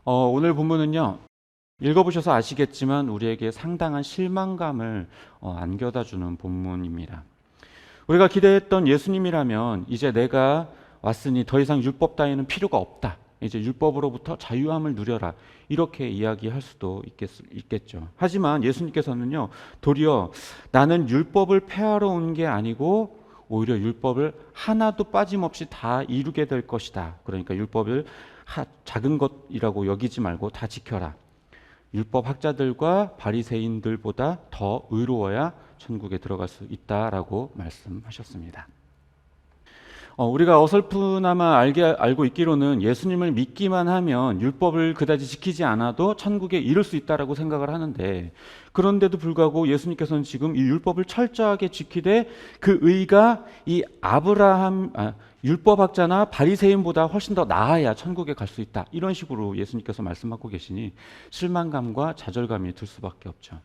오늘 본문은요, 읽어보셔서 아시겠지만 우리에게 상당한 실망감을 안겨다 주는 본문입니다. 우리가 기대했던 예수님이라면 이제 내가 왔으니 더 이상 율법 따위는 필요가 없다. 이제 율법으로부터 자유함을 누려라. 이렇게 이야기할 수도 있겠죠. 하지만 예수님께서는요, 도리어 나는 율법을 폐하러 온 게 아니고 오히려 율법을 하나도 빠짐없이 다 이루게 될 것이다. 그러니까 율법을 작은 것이라고 여기지 말고 다 지켜라. 율법 학자들과 바리새인들보다 더 의로워야 천국에 들어갈 수 있다라고 말씀하셨습니다. 우리가 어설프나마 알고 있기로는 예수님을 믿기만 하면 율법을 그다지 지키지 않아도 천국에 이를 수 있다라고 생각을 하는데, 그런데도 불구하고 예수님께서는 지금 이 율법을 철저하게 지키되 그 의가 이 율법학자나 바리새인보다 훨씬 더 나아야 천국에 갈 수 있다, 이런 식으로 예수님께서 말씀하고 계시니 실망감과 좌절감이 들 수밖에 없죠.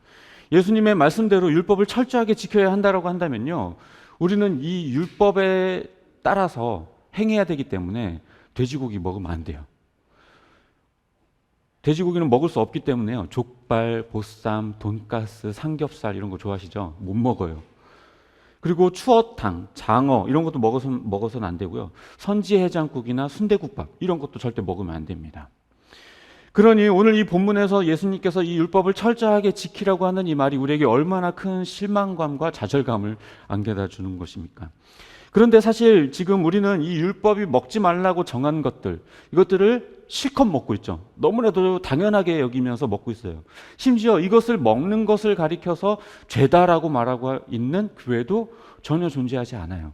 예수님의 말씀대로 율법을 철저하게 지켜야 한다라고 한다면요, 우리는 이 율법에 따라서 행해야 되기 때문에 돼지고기 먹으면 안 돼요. 돼지고기는 먹을 수 없기 때문에요, 족발, 보쌈, 돈가스, 삼겹살 이런 거 좋아하시죠? 못 먹어요. 그리고 추어탕, 장어 이런 것도 먹어서는 안 되고요, 선지해장국이나 순대국밥 이런 것도 절대 먹으면 안 됩니다. 그러니 오늘 이 본문에서 예수님께서 이 율법을 철저하게 지키라고 하는 이 말이 우리에게 얼마나 큰 실망감과 좌절감을 안겨다 주는 것입니까? 그런데 사실 지금 우리는 이 율법이 먹지 말라고 정한 이것들을 실컷 먹고 있죠. 너무나도 당연하게 여기면서 먹고 있어요. 심지어 이것을 먹는 것을 가리켜서 죄다라고 말하고 있는 교회도 전혀 존재하지 않아요.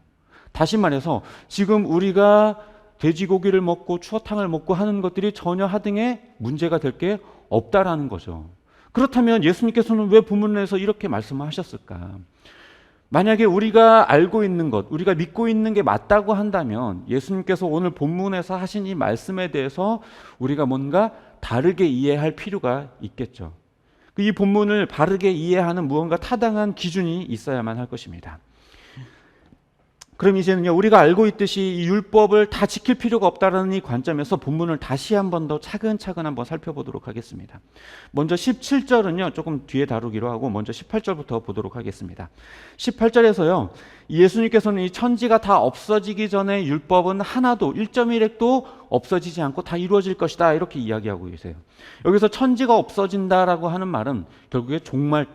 다시 말해서 지금 우리가 돼지고기를 먹고 추어탕을 먹고 하는 것들이 전혀 하등에 문제가 될 게 없다라는 거죠. 그렇다면 예수님께서는 왜 본문에서 이렇게 말씀하셨을까? 만약에 우리가 알고 있는 것, 우리가 믿고 있는 게 맞다고 한다면 예수님께서 오늘 본문에서 하신 이 말씀에 대해서 우리가 뭔가 다르게 이해할 필요가 있겠죠. 이 본문을 바르게 이해하는 무언가 타당한 기준이 있어야만 할 것입니다. 그럼 이제는요, 우리가 알고 있듯이 이 율법을 다 지킬 필요가 없다는 이 관점에서 본문을 다시 한 번 더 차근차근 한번 살펴보도록 하겠습니다. 먼저 17절은요 조금 뒤에 다루기로 하고 먼저 18절부터 보도록 하겠습니다. 18절에서요, 예수님께서는 이 천지가 다 없어지기 전에 율법은 하나도 1.1획도 없어지지 않고 다 이루어질 것이다, 이렇게 이야기하고 계세요. 여기서 천지가 없어진다라고 하는 말은 결국에 종말,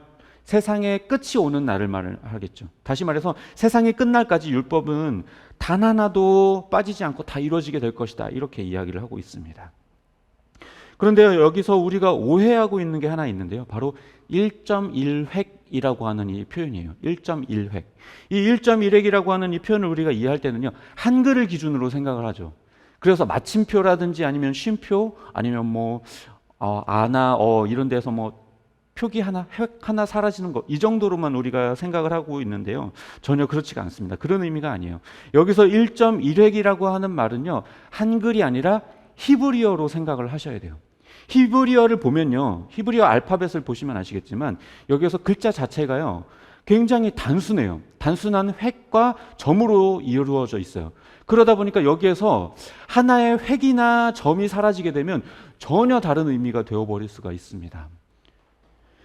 세상의 끝이 오는 날을 말하겠죠. 다시 말해서 세상이 끝날까지 율법은 단 하나도 빠지지 않고 다 이루어지게 될 것이다, 이렇게 이야기를 하고 있습니다. 그런데 여기서 우리가 오해하고 있는 게 하나 있는데요, 바로 1.1획이라고 하는 이 표현이에요. 1.1획. 이 1.1획이라고 하는 이 표현을 우리가 이해할 때는요, 한글을 기준으로 생각을 하죠. 그래서 마침표라든지 아니면 쉼표, 아니면 아나, 이런 데서 표기 하나, 획 하나 사라지는 것, 이 정도로만 우리가 생각을 하고 있는데요, 전혀 그렇지가 않습니다. 그런 의미가 아니에요. 여기서 1.1획이라고 하는 말은요, 한글이 아니라 히브리어로 생각을 하셔야 돼요. 히브리어를 보면요, 히브리어 알파벳을 보시면 아시겠지만 여기서 글자 자체가요 굉장히 단순해요. 단순한 획과 점으로 이루어져 있어요. 그러다 보니까 여기에서 하나의 획이나 점이 사라지게 되면 전혀 다른 의미가 되어버릴 수가 있습니다.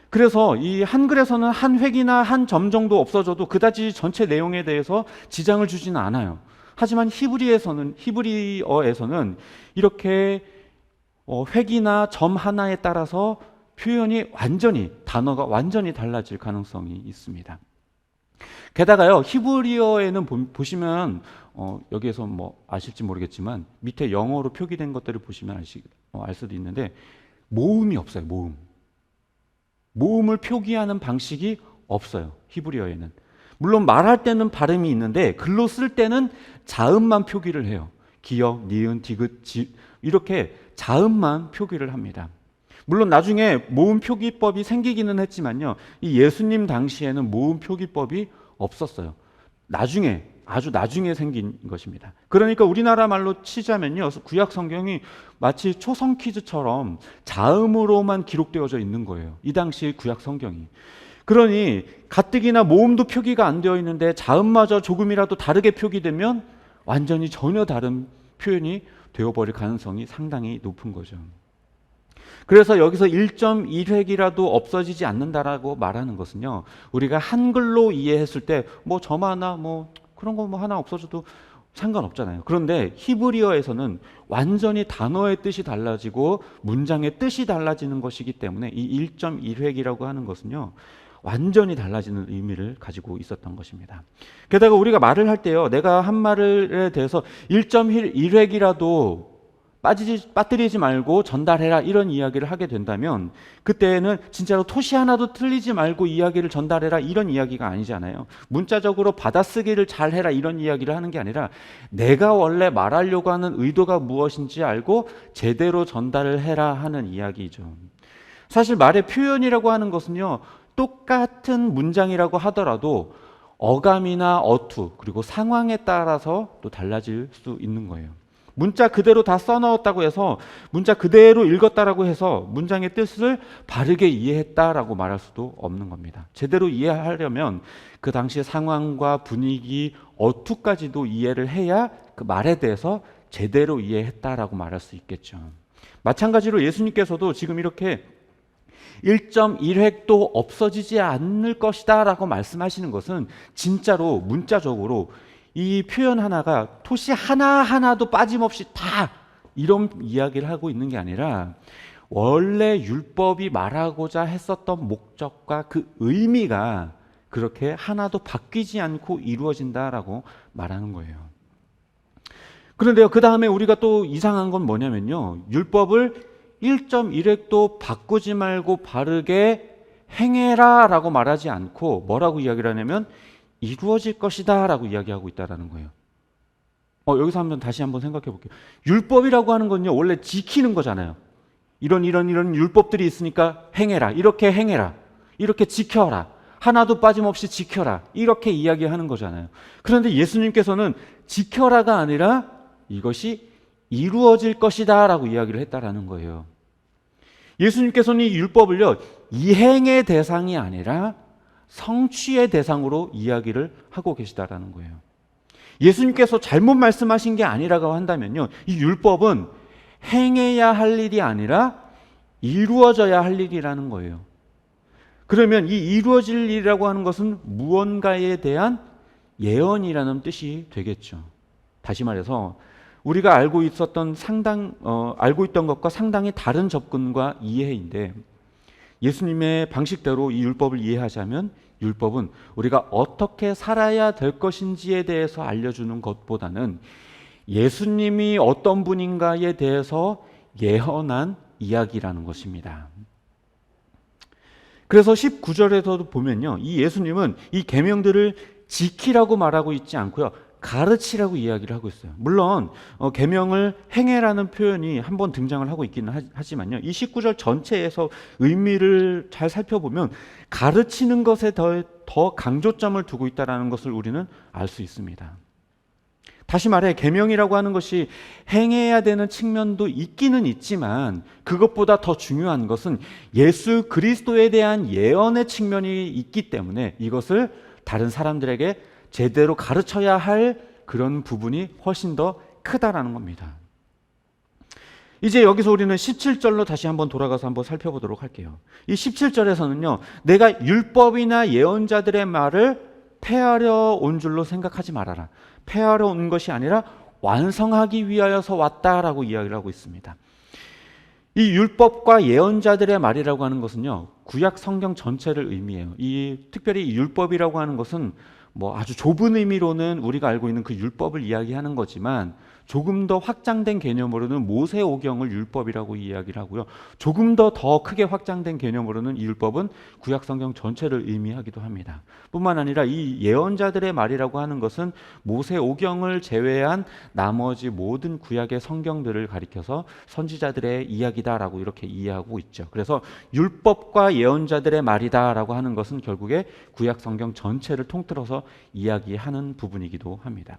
그래서 이 한글에서는 한 획이나 한 점 정도 없어져도 그다지 전체 내용에 대해서 지장을 주지는 않아요. 하지만 히브리어에서는 이렇게 획이나 점 하나에 따라서 단어가 완전히 달라질 가능성이 있습니다. 게다가요, 히브리어에는 보시면 여기에서 아실지 모르겠지만 밑에 영어로 표기된 것들을 보시면 알 수도 있는데, 모음이 없어요. 모음을 표기하는 방식이 없어요, 히브리어에는. 물론 말할 때는 발음이 있는데 글로 쓸 때는 자음만 표기를 해요. 기역, 니은, 디귿, 이렇게 자음만 표기를 합니다. 물론 나중에 모음 표기법이 생기기는 했지만요, 이 예수님 당시에는 모음 표기법이 없었어요. 아주 나중에 생긴 것입니다. 그러니까 우리나라 말로 치자면요, 구약 성경이 마치 초성 퀴즈처럼 자음으로만 기록되어져 있는 거예요, 이 당시 구약 성경이. 그러니 가뜩이나 모음도 표기가 안 되어 있는데 자음마저 조금이라도 다르게 표기되면 완전히 전혀 다른 표현이 되어버릴 가능성이 상당히 높은 거죠. 그래서 여기서 1.1획이라도 없어지지 않는다라고 말하는 것은요, 우리가 한글로 이해했을 때 뭐 점 하나 뭐 그런 거 뭐 하나 없어져도 상관없잖아요. 그런데 히브리어에서는 완전히 단어의 뜻이 달라지고 문장의 뜻이 달라지는 것이기 때문에 이 1.1획이라고 하는 것은요, 완전히 달라지는 의미를 가지고 있었던 것입니다. 게다가 우리가 말을 할 때요, 내가 한 말에 대해서 1.1획이라도 빠뜨리지 말고 전달해라, 이런 이야기를 하게 된다면 그때는 진짜로 토시 하나도 틀리지 말고 이야기를 전달해라, 이런 이야기가 아니잖아요. 문자적으로 받아쓰기를 잘해라, 이런 이야기를 하는 게 아니라 내가 원래 말하려고 하는 의도가 무엇인지 알고 제대로 전달을 해라 하는 이야기죠. 사실 말의 표현이라고 하는 것은요, 똑같은 문장이라고 하더라도 어감이나 어투 그리고 상황에 따라서 또 달라질 수 있는 거예요. 문자 그대로 다 써넣었다고 해서, 문자 그대로 읽었다라고 해서 문장의 뜻을 바르게 이해했다라고 말할 수도 없는 겁니다. 제대로 이해하려면 그 당시의 상황과 분위기, 어투까지도 이해를 해야 그 말에 대해서 제대로 이해했다라고 말할 수 있겠죠. 마찬가지로 예수님께서도 지금 이렇게 1.1획도 없어지지 않을 것이다 라고 말씀하시는 것은 진짜로 문자적으로 이 표현 하나가 토시 하나하나도 빠짐없이 다 이런 이야기를 하고 있는 게 아니라 원래 율법이 말하고자 했었던 목적과 그 의미가 그렇게 하나도 바뀌지 않고 이루어진다라고 말하는 거예요. 그런데요, 그 다음에 우리가 또 이상한 건 뭐냐면요, 율법을 1.1획도 바꾸지 말고 바르게 행해라 라고 말하지 않고 뭐라고 이야기를 하냐면 이루어질 것이다 라고 이야기하고 있다는 거예요. 여기서 다시 한번 생각해 볼게요. 율법이라고 하는 건요, 원래 지키는 거잖아요. 이런 율법들이 있으니까 행해라, 이렇게 행해라, 이렇게 지켜라, 하나도 빠짐없이 지켜라, 이렇게 이야기하는 거잖아요. 그런데 예수님께서는 지켜라가 아니라 이것이 이루어질 것이다 라고 이야기를 했다라는 거예요. 예수님께서는 이 율법을요, 이행의 대상이 아니라 성취의 대상으로 이야기를 하고 계시다라는 거예요. 예수님께서 잘못 말씀하신 게 아니라고 한다면요, 이 율법은 행해야 할 일이 아니라 이루어져야 할 일이라는 거예요. 그러면 이 이루어질 일이라고 하는 것은 무언가에 대한 예언이라는 뜻이 되겠죠. 다시 말해서 우리가 알고 있던 것과 상당히 다른 접근과 이해인데, 예수님의 방식대로 이 율법을 이해하자면 율법은 우리가 어떻게 살아야 될 것인지에 대해서 알려주는 것보다는 예수님이 어떤 분인가에 대해서 예언한 이야기라는 것입니다. 그래서 19절에서도 보면요, 이 예수님은 이 계명들을 지키라고 말하고 있지 않고요, 가르치라고 이야기를 하고 있어요. 물론 계명을 행해라는 표현이 한번 등장을 하고 있기는 하지만요, 이 19절 전체에서 의미를 잘 살펴보면 가르치는 것에 더 강조점을 두고 있다는 것을 우리는 알 수 있습니다. 다시 말해, 계명이라고 하는 것이 행해야 되는 측면도 있기는 있지만 그것보다 더 중요한 것은 예수 그리스도에 대한 예언의 측면이 있기 때문에 이것을 다른 사람들에게 제대로 가르쳐야 할 그런 부분이 훨씬 더 크다라는 겁니다. 이제 여기서 우리는 17절로 다시 한번 돌아가서 한번 살펴보도록 할게요. 이 17절에서는요, 내가 율법이나 예언자들의 말을 폐하려 온 줄로 생각하지 말아라. 폐하려 온 것이 아니라 완성하기 위하여서 왔다라고 이야기를 하고 있습니다. 이 율법과 예언자들의 말이라고 하는 것은요, 구약 성경 전체를 의미해요. 특별히 이 율법이라고 하는 것은 아주 좁은 의미로는 우리가 알고 있는 그 율법을 이야기하는 거지만 조금 더 확장된 개념으로는 모세오경을 율법이라고 이야기를 하고요, 조금 더 크게 확장된 개념으로는 이 율법은 구약 성경 전체를 의미하기도 합니다. 뿐만 아니라 이 예언자들의 말이라고 하는 것은 모세오경을 제외한 나머지 모든 구약의 성경들을 가리켜서 선지자들의 이야기다라고 이렇게 이해하고 있죠. 그래서 율법과 예언자들의 말이다라고 하는 것은 결국에 구약 성경 전체를 통틀어서 이야기하는 부분이기도 합니다.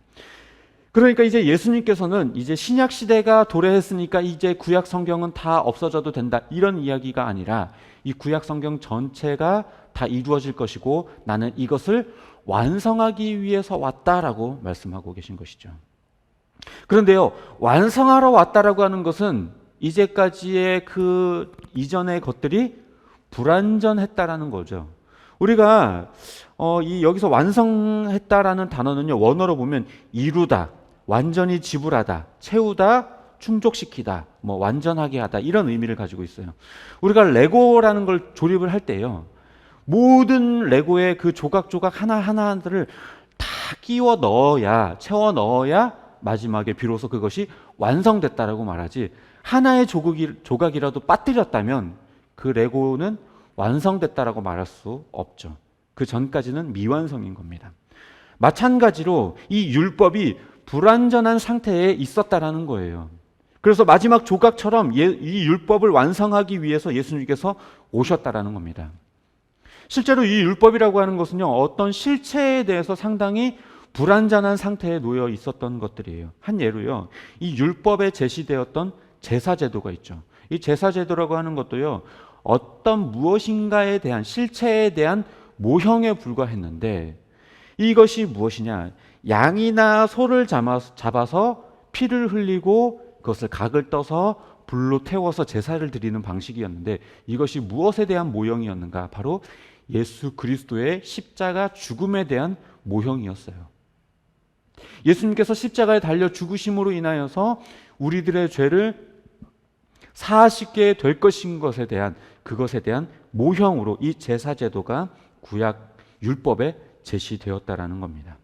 그러니까 이제 예수님께서는 이제 신약 시대가 도래했으니까 이제 구약 성경은 다 없어져도 된다, 이런 이야기가 아니라 이 구약 성경 전체가 다 이루어질 것이고 나는 이것을 완성하기 위해서 왔다라고 말씀하고 계신 것이죠. 그런데요, 완성하러 왔다라고 하는 것은 이제까지의 그 이전의 것들이 불완전했다라는 거죠. 우리가 여기서 완성했다라는 단어는요, 원어로 보면 이루다, 완전히 지불하다, 채우다, 충족시키다, 뭐 완전하게 하다, 이런 의미를 가지고 있어요. 우리가 레고라는 걸 조립을 할 때요, 모든 레고의 그 조각조각 하나하나들을 다 끼워 넣어야, 채워 넣어야 마지막에 비로소 그것이 완성됐다라고 말하지, 하나의 조각이라도 빠뜨렸다면 그 레고는 완성됐다라고 말할 수 없죠. 그 전까지는 미완성인 겁니다. 마찬가지로 이 율법이 불완전한 상태에 있었다라는 거예요. 그래서 마지막 조각처럼 이 율법을 완성하기 위해서 예수님께서 오셨다라는 겁니다. 실제로 이 율법이라고 하는 것은요, 어떤 실체에 대해서 상당히 불완전한 상태에 놓여 있었던 것들이에요. 한 예로요, 이 율법에 제시되었던 제사제도가 있죠. 이 제사제도라고 하는 것도요, 어떤 무엇인가에 대한, 실체에 대한 모형에 불과했는데, 이것이 무엇이냐, 양이나 소를 잡아서 피를 흘리고 그것을 각을 떠서 불로 태워서 제사를 드리는 방식이었는데, 이것이 무엇에 대한 모형이었는가? 바로 예수 그리스도의 십자가 죽음에 대한 모형이었어요. 예수님께서 십자가에 달려 죽으심으로 인하여서 우리들의 죄를 사하시게 될 것인 것에 대한, 그것에 대한 모형으로 이 제사제도가 구약 율법에 제시되었다라는 겁니다.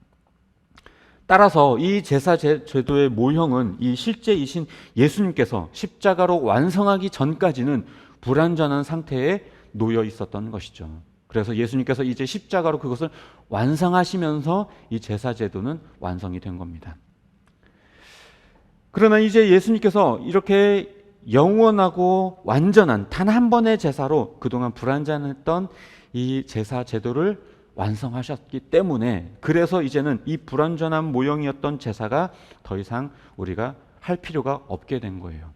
따라서 이 제사제도의 모형은 이 실제이신 예수님께서 십자가로 완성하기 전까지는 불완전한 상태에 놓여 있었던 것이죠. 그래서 예수님께서 이제 십자가로 그것을 완성하시면서 이 제사제도는 완성이 된 겁니다. 그러나 이제 예수님께서 이렇게 영원하고 완전한 단 한 번의 제사로 그동안 불완전했던 이 제사제도를 완성하셨기 때문에, 그래서 이제는 이 불완전한 모형이었던 제사가 더 이상 우리가 할 필요가 없게 된 거예요.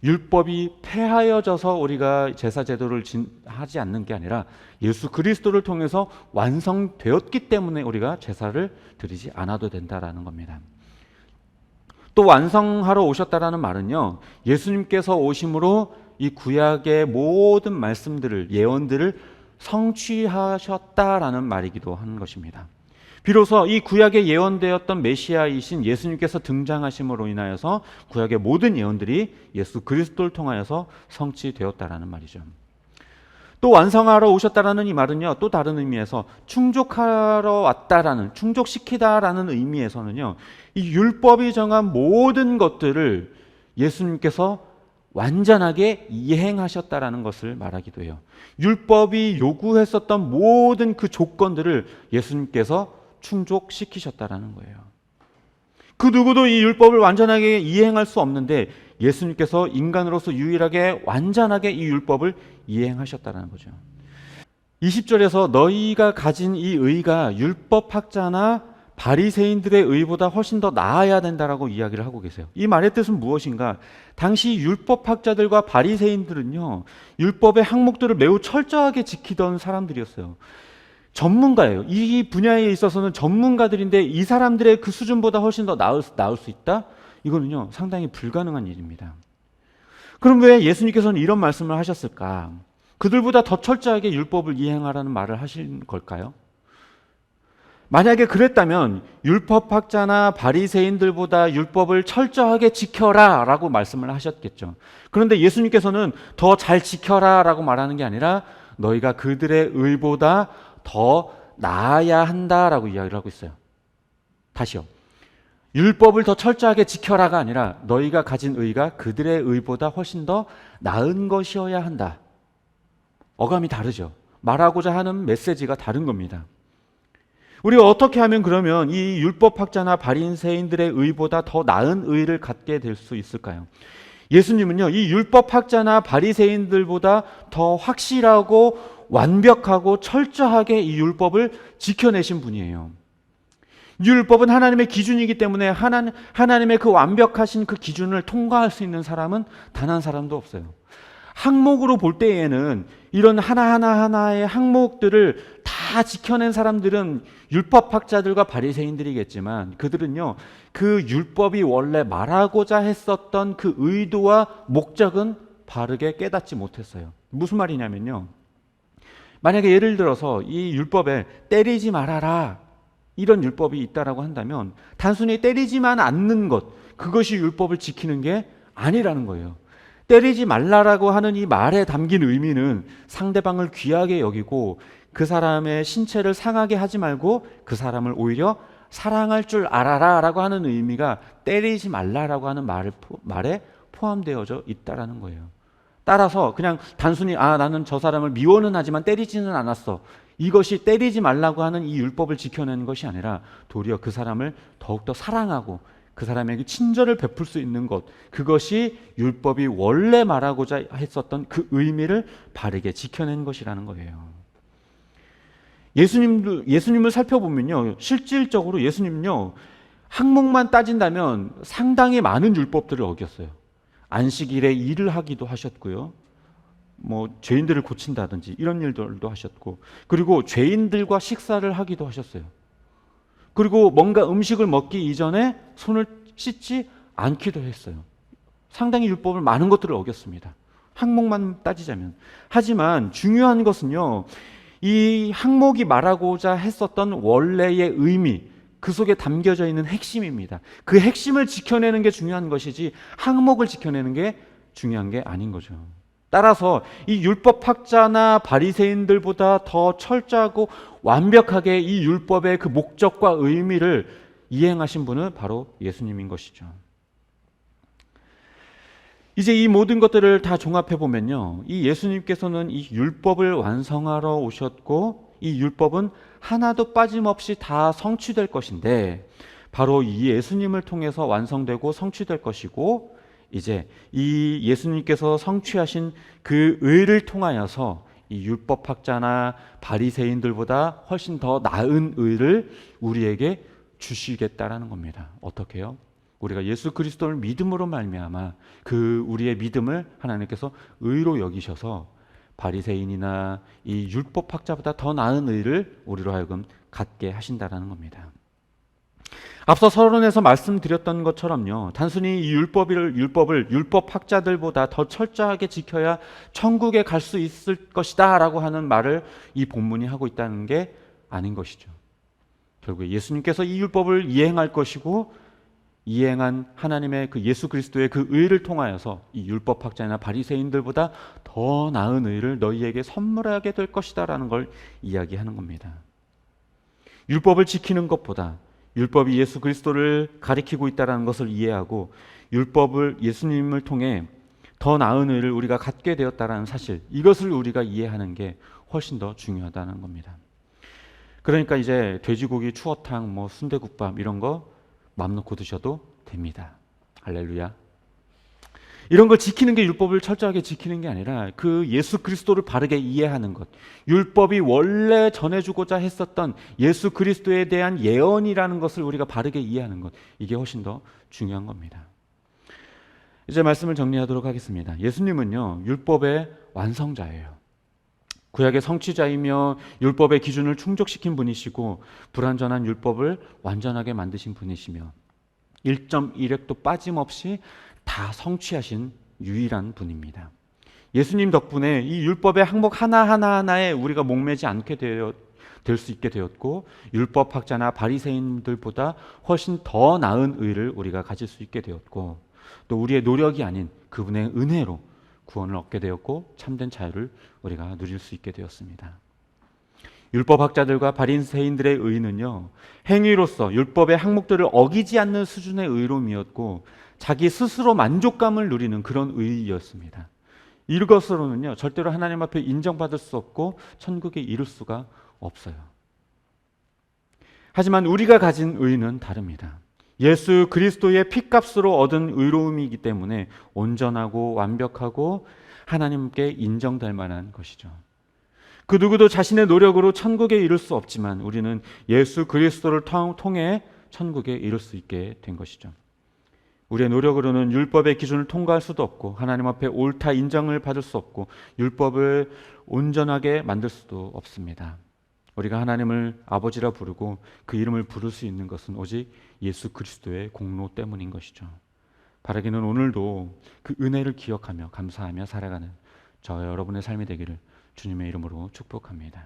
율법이 폐하여져서 우리가 제사제도를 하지 않는 게 아니라 예수 그리스도를 통해서 완성되었기 때문에 우리가 제사를 드리지 않아도 된다라는 겁니다. 또 완성하러 오셨다라는 말은요, 예수님께서 오심으로 이 구약의 모든 말씀들을, 예언들을 성취하셨다라는 말이기도 한 것입니다. 비로소 이 구약에 예언되었던 메시아이신 예수님께서 등장하심으로 인하여서 구약의 모든 예언들이 예수 그리스도를 통하여서 성취되었다라는 말이죠. 또 완성하러 오셨다라는 이 말은요, 또 다른 의미에서 충족하러 왔다라는, 충족시키다라는 의미에서는요, 이 율법이 정한 모든 것들을 예수님께서 완전하게 이행하셨다라는 것을 말하기도 해요. 율법이 요구했었던 모든 그 조건들을 예수님께서 충족시키셨다라는 거예요. 그 누구도 이 율법을 완전하게 이행할 수 없는데 예수님께서 인간으로서 유일하게 완전하게 이 율법을 이행하셨다는 거죠. 20절에서 너희가 가진 이 의가 율법학자나 바리새인들의 의보다 훨씬 더 나아야 된다라고 이야기를 하고 계세요. 이 말의 뜻은 무엇인가? 당시 율법학자들과 바리새인들은요, 율법의 항목들을 매우 철저하게 지키던 사람들이었어요. 전문가예요. 이 분야에 있어서는 전문가들인데 이 사람들의 그 수준보다 훨씬 더 나을 수 있다? 이거는요, 상당히 불가능한 일입니다. 그럼 왜 예수님께서는 이런 말씀을 하셨을까? 그들보다 더 철저하게 율법을 이행하라는 말을 하신 걸까요? 만약에 그랬다면 율법학자나 바리새인들보다 율법을 철저하게 지켜라 라고 말씀을 하셨겠죠. 그런데 예수님께서는 더 잘 지켜라 라고 말하는 게 아니라 너희가 그들의 의보다 더 나아야 한다라고 이야기를 하고 있어요. 다시요. 율법을 더 철저하게 지켜라가 아니라 너희가 가진 의가 그들의 의보다 훨씬 더 나은 것이어야 한다. 어감이 다르죠. 말하고자 하는 메시지가 다른 겁니다. 우리가 어떻게 하면 그러면 이 율법학자나 바리새인들의 의보다 더 나은 의를 갖게 될 수 있을까요? 예수님은요, 이 율법학자나 바리새인들보다 더 확실하고 완벽하고 철저하게 이 율법을 지켜내신 분이에요. 율법은 하나님의 기준이기 때문에 하나님의 그 완벽하신 그 기준을 통과할 수 있는 사람은 단 한 사람도 없어요. 항목으로 볼 때에는 이런 하나하나의 항목들을 다 지켜낸 사람들은 율법학자들과 바리새인들이겠지만, 그들은요 그 율법이 원래 말하고자 했었던 그 의도와 목적은 바르게 깨닫지 못했어요. 무슨 말이냐면요, 만약에 예를 들어서 이 율법에 때리지 말아라, 이런 율법이 있다라고 한다면 단순히 때리지만 않는 것, 그것이 율법을 지키는 게 아니라는 거예요. 때리지 말라라고 하는 이 말에 담긴 의미는 상대방을 귀하게 여기고 그 사람의 신체를 상하게 하지 말고 그 사람을 오히려 사랑할 줄 알아라 라고 하는 의미가 때리지 말라라고 하는 말에 포함되어져 있다라는 거예요. 따라서 그냥 단순히 나는 저 사람을 미워는 하지만 때리지는 않았어, 이것이 때리지 말라고 하는 이 율법을 지켜내는 것이 아니라 도리어 그 사람을 더욱더 사랑하고 그 사람에게 친절을 베풀 수 있는 것, 그것이 율법이 원래 말하고자 했었던 그 의미를 바르게 지켜낸 것이라는 거예요. 예수님을 살펴보면요, 실질적으로 예수님은요 항목만 따진다면 상당히 많은 율법들을 어겼어요. 안식일에 일을 하기도 하셨고요, 죄인들을 고친다든지 이런 일들도 하셨고, 그리고 죄인들과 식사를 하기도 하셨어요. 그리고 뭔가 음식을 먹기 이전에 손을 씻지 않기도 했어요. 상당히 율법을 많은 것들을 어겼습니다, 항목만 따지자면. 하지만 중요한 것은요, 이 항목이 말하고자 했었던 원래의 의미, 그 속에 담겨져 있는 핵심입니다. 그 핵심을 지켜내는 게 중요한 것이지 항목을 지켜내는 게 중요한 게 아닌 거죠. 따라서 이 율법학자나 바리새인들보다 더 철저하고 완벽하게 이 율법의 그 목적과 의미를 이행하신 분은 바로 예수님인 것이죠. 이제 이 모든 것들을 다 종합해 보면요, 이 예수님께서는 이 율법을 완성하러 오셨고 이 율법은 하나도 빠짐없이 다 성취될 것인데, 바로 이 예수님을 통해서 완성되고 성취될 것이고, 이제 이 예수님께서 성취하신 그 의를 통하여서 이 율법학자나 바리새인들보다 훨씬 더 나은 의를 우리에게 주시겠다라는 겁니다. 어떻게요? 우리가 예수 그리스도를 믿음으로 말미암아 그 우리의 믿음을 하나님께서 의로 여기셔서 바리새인이나 이 율법학자보다 더 나은 의를 우리로 하여금 갖게 하신다라는 겁니다. 앞서 서론에서 말씀드렸던 것처럼요, 단순히 이 율법을 율법학자들보다 더 철저하게 지켜야 천국에 갈 수 있을 것이다 라고 하는 말을 이 본문이 하고 있다는 게 아닌 것이죠. 결국 예수님께서 이 율법을 이행할 것이고, 이행한 하나님의 그 예수 그리스도의 그 의를 통하여서 이 율법학자나 바리새인들보다 더 나은 의를 너희에게 선물하게 될 것이다 라는 걸 이야기하는 겁니다. 율법을 지키는 것보다 율법이 예수 그리스도를 가리키고 있다는 것을 이해하고 율법을 예수님을 통해 더 나은 의를 우리가 갖게 되었다는 사실, 이것을 우리가 이해하는 게 훨씬 더 중요하다는 겁니다. 그러니까 이제 돼지고기, 추어탕, 순대국밥 이런 거 마음 놓고 드셔도 됩니다. 할렐루야. 이런 걸 지키는 게 율법을 철저하게 지키는 게 아니라 그 예수 그리스도를 바르게 이해하는 것, 율법이 원래 전해주고자 했었던 예수 그리스도에 대한 예언이라는 것을 우리가 바르게 이해하는 것, 이게 훨씬 더 중요한 겁니다. 이제 말씀을 정리하도록 하겠습니다. 예수님은요, 율법의 완성자예요. 구약의 성취자이며 율법의 기준을 충족시킨 분이시고 불완전한 율법을 완전하게 만드신 분이시며 1.1획도 빠짐없이 다 성취하신 유일한 분입니다. 예수님 덕분에 이 율법의 항목 하나하나에 우리가 목매지 않게 될 수 있게 되었고, 율법학자나 바리새인들보다 훨씬 더 나은 의를 우리가 가질 수 있게 되었고, 또 우리의 노력이 아닌 그분의 은혜로 구원을 얻게 되었고 참된 자유를 우리가 누릴 수 있게 되었습니다. 율법학자들과 바리새인들의 의는요, 행위로서 율법의 항목들을 어기지 않는 수준의 의로움이었고 자기 스스로 만족감을 누리는 그런 의였습니다. 이것으로는요 절대로 하나님 앞에 인정받을 수 없고 천국에 이룰 수가 없어요. 하지만 우리가 가진 의는 다릅니다. 예수 그리스도의 피값으로 얻은 의로움이기 때문에 온전하고 완벽하고 하나님께 인정될 만한 것이죠. 그 누구도 자신의 노력으로 천국에 이를 수 없지만 우리는 예수 그리스도를 통해 천국에 이를 수 있게 된 것이죠. 우리의 노력으로는 율법의 기준을 통과할 수도 없고 하나님 앞에 옳다 인정을 받을 수 없고 율법을 온전하게 만들 수도 없습니다. 우리가 하나님을 아버지라 부르고 그 이름을 부를 수 있는 것은 오직 예수 그리스도의 공로 때문인 것이죠. 바라기는 오늘도 그 은혜를 기억하며 감사하며 살아가는 저와 여러분의 삶이 되기를 주님의 이름으로 축복합니다.